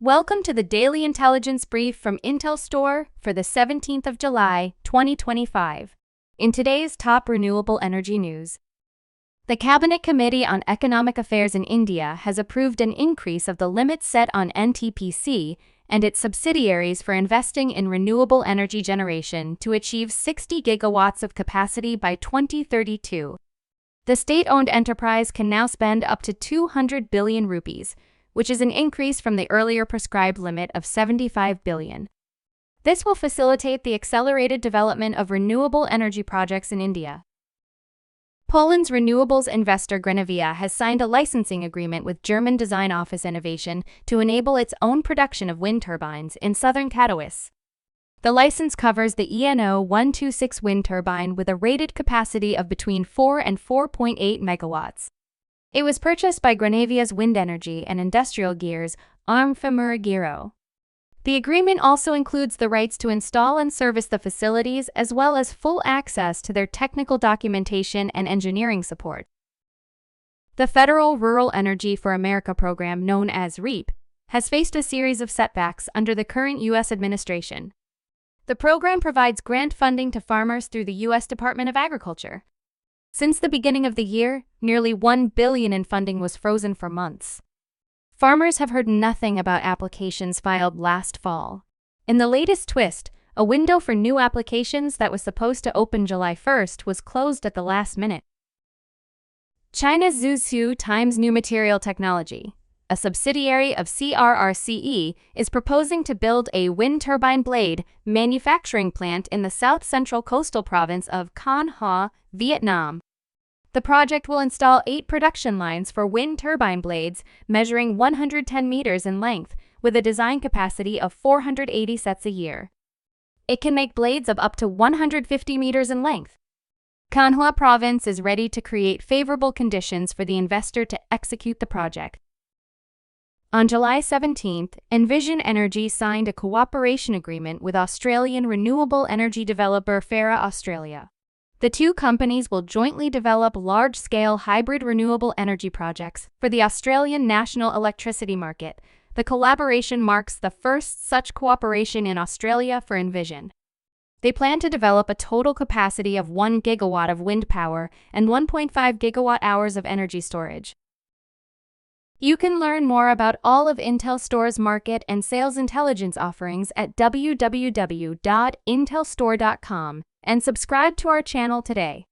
Welcome to the Daily Intelligence Brief from IntelStor for the 17th of July, 2025. In today's top renewable energy news, the Cabinet Committee on Economic Affairs in India has approved an increase of the limit set on NTPC and its subsidiaries for investing in renewable energy generation to achieve 60 gigawatts of capacity by 2032. The state-owned enterprise can now spend up to 200 billion rupees, which is an increase from the earlier prescribed limit of 75 billion. This will facilitate the accelerated development of renewable energy projects in India. Poland's renewables investor Grenevia has signed a licensing agreement with German design office Enovation to enable its own production of wind turbines in southern Katowice. The license covers the ENO-126 wind turbine with a rated capacity of between 4 and 4.8 megawatts. It was purchased by Grenevia's Wind Energy and Industrial Gears arm Giro. The agreement also includes the rights to install and service the facilities as well as full access to their technical documentation and engineering support. The Federal Rural Energy for America program, known as REAP, has faced a series of setbacks under the current U.S. administration. The program provides grant funding to farmers through the U.S. Department of Agriculture. Since the beginning of the year, nearly $1 billion in funding was frozen for months. Farmers have heard nothing about applications filed last fall. In the latest twist, a window for new applications that was supposed to open July 1st was closed at the last minute. China's Zhuzhou Times New Material Technology, a subsidiary of CRRCE, is proposing to build a wind turbine blade manufacturing plant in the south-central coastal province of Khanh Hoa, Vietnam. The project will install 8 production lines for wind turbine blades measuring 110 meters in length, with a design capacity of 480 sets a year. It can make blades of up to 150 meters in length. Khanh Hoa province is ready to create favorable conditions for the investor to execute the project. On July 17th, Envision Energy signed a cooperation agreement with Australian renewable energy developer Farah Australia. The two companies will jointly develop large-scale hybrid renewable energy projects for the Australian national electricity market. The collaboration marks the first such cooperation in Australia for Envision. They plan to develop a total capacity of 1 gigawatt of wind power and 1.5 gigawatt-hours of energy storage. You can learn more about all of IntelStor's market and sales intelligence offerings at www.intelstor.com and subscribe to our channel today.